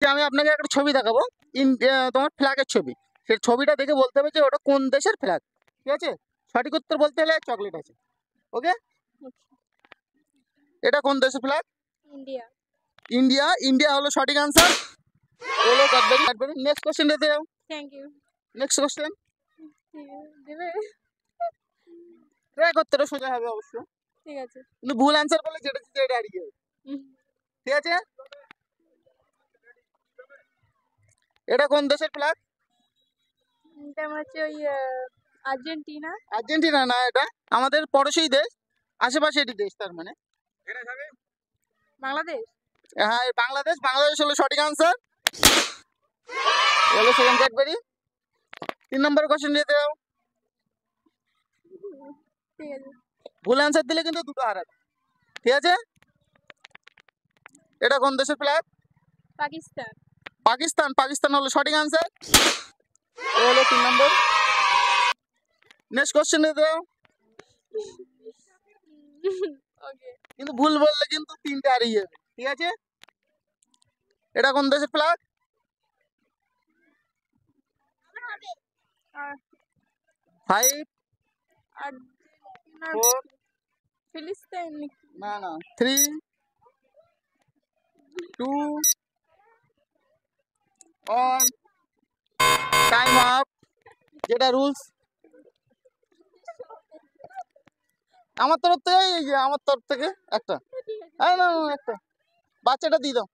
যে আমি আপনাকে একটা ছবি দেখাবো, তোমার ফ্ল্যাগের ছবি। সেই ছবিটা দেখে বলতে হবে যে ওটা কোন দেশের ফ্ল্যাগ। ঠিক আছে, সঠিক উত্তর বলতে হলে চকলেট আছে। ওকে, এটা কোন দেশের ফ্ল্যাগ? ইন্ডিয়া। ইন্ডিয়া। ইন্ডিয়া হলো সঠিক আনসার। হলো ক্যাডবেরি। নেক্সট কোশ্চেন দিতে যাও। Thank you. নেক্সট কোশ্চেন দেবে? ট্রাই করতে সোজা হবে অবশ্য, ঠিক আছে। কিন্তু ভুল আনসার বলে যেটা যেটা হারিয়ে যাবে। ঠিক আছে, এটা কোন দেশের ফ্ল্যাগ? এটা হচ্ছে ওই আর্জেন্টিনা। আর্জেন্টিনা না, এটা আমাদের পড়োশী দেশ, আশেপাশে এটি দেশ, তার মানে বাংলাদেশ। হ্যাঁ বাংলাদেশ। বাংলাদেশ হলো সঠিক আনসার। হলো সেকেন্ড ক্যাডবেরি। 3 নম্বর কোশ্চেন দিতে দাও। ঠিক আছে। ভুল আনসার দিলে কিন্তু দুটো হারাবে। ঠিক আছে, এটা কোন দেশের ফ্ল্যাগ? পাকিস্তান। পাকিস্তান। পাকিস্তান হলো সঠিক আনসার। এ হলো 3 নম্বর। নেক্সট কোশ্চেন দিতে দাও। ওকে। কিন্তু ভুল বললে কিন্তু 3টে হারিয়ে যাবে। ঠিক আছে, এটা কোন দেশের ফ্ল্যাগ? 5 আর্জেন্টিনা। 4 ফিলিস্তিন। না না 3 2 1 টাইম আপ। যেটা রুলস আমার তরফ থেকে, এই যে আমার তরফ থেকে একটা, না না একটা বাচ্চাটা দিয়ে দাও।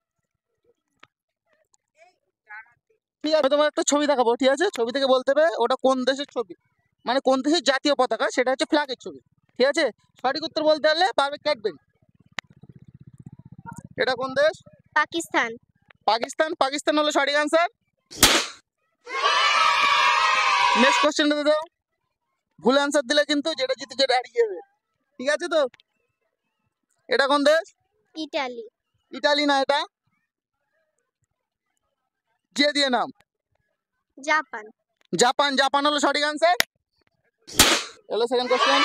ঠিক আছে, তোমার একটা ছবি দেখাবো। ঠিক আছে, ছবি থেকে বলতে হবে ওটা কোন দেশের ছবি, মানে কোন দেশের জাতীয় পতাকা, সেটা হচ্ছে ফ্ল্যাগের ছবি। ঠিক আছে, সঠিক উত্তর বলতে পারলে পারবে ক্যাডবেরি। এটা কোন দেশ? পাকিস্তান। পাকিস্তান। পাকিস্তান হলো সঠিক আনসার। নেক্সট কোশ্চেন দাও। ভুল আনসার দিলে কিন্তু যেটা জিতে যেটা হারিয়ে যাবে। ঠিক আছে তো, এটা কোন দেশ? ইটালি। ইটালি না, এটা যে দিয়ে নাম। জাপান। জাপান। জাপান হলো সঠিক আনসার। হলো সেকেন্ড কোশ্চেন।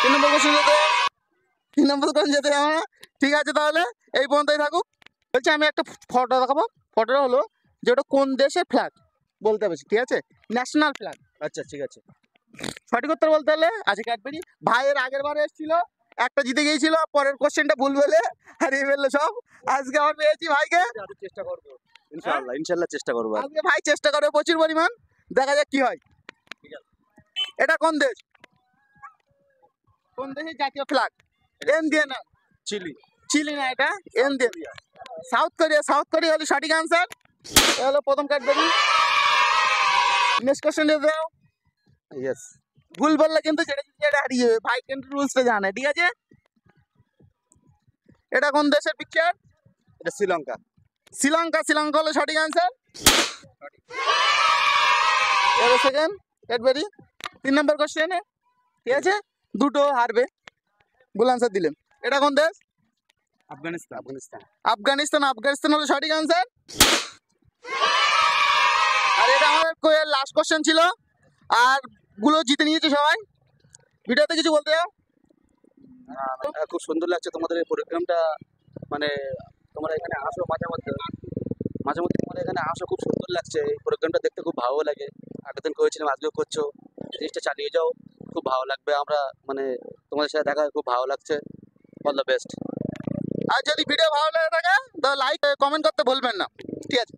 3 নম্বর কোশ্চেন যেতে 3 নম্বর কোশ্চেন যেতে হবে না। ঠিক আছে, তাহলে এই পর্যন্তই থাকুক। বলছি আমি একটা ফটো দেখাবো। ফটোটা হলো যে ওটা কোন দেশের ফ্ল্যাগ বলতে হবে। ঠিক আছে, ন্যাশনাল ফ্ল্যাগ। আচ্ছা ঠিক আছে। সঠিক উত্তর বলতে হলে আজকে ক্যাডবেরি। ভাইয়ের আগের বারে এসেছিল, একটা জিতে গিয়েছিল, পরের কোশ্চেনটা ভুল বলে হারিয়ে ফেললো সব। আজকে আমার পেয়েছি ভাইকে। চেষ্টা করবো ইনশাআল্লাহ, ইনশাআল্লাহ চেষ্টা করবো। আজকে ভাই চেষ্টা করবে প্রচুর পরিমাণ, দেখা যাক কি হয়। এটা কোন দেশ? কোন দেশের জাতীয় ফ্ল্যাগ? এন দিয়ে না। চিলি। চিলি না, এটা এন দিয়ে। South Korea. সাউথ কোরিয়া হলো সঠিক আনসার। এ হলো প্রথম ক্যাডবেরি। নেক্সট কোশ্চেন দিয়ে দাও। ইয়েস। ভুল বললে কিন্তু যেটা হারিয়ে যাবে। ভাই কিন্তু রুলসটা জানে। ঠিক আছে, এটা কোন দেশের পিকচার? এটা শ্রীলঙ্কা। শ্রীলঙ্কা। শ্রীলঙ্কা হলো সঠিক আনসার। এবার সেকেন্ড ক্যাডবেরি। 3 নম্বর কোশ্চেনে। ঠিক আছে, দুটো হারবে ভুল আনসার দিলেন। এটা কোন দেশ? আফগানিস্তান। আফগানিস্তান। আফগানিস্তান। আফগানিস্তান হলো সঠিক আনসার। আর এটা আমাদের লাস্ট কোশ্চেন ছিল, আর গুলো জিতে নিয়েছে সবাই। ভিডিওতে কিছু বলতে চাও? খুব সুন্দর লাগছে তোমাদের এই প্রোগ্রামটা, মানে তোমরা এখানে আসো মাঝে মধ্যে, মাঝে মধ্যে তোমরা এখানে আসো, খুব সুন্দর লাগছে এই প্রোগ্রামটা দেখতে, খুব ভালো লাগে। আগের দিন করেছিলাম, আজকেও করছো, জিনিসটা চালিয়ে যাও, খুব ভালো লাগবে। আমরা মানে তোমাদের সাথে দেখা খুব ভালো লাগছে। All the best. আর যদি ভিডিও ভালো লাগে থাকে তাহলে লাইক কমেন্ট করতে ভুলবেন না। ঠিক আছে।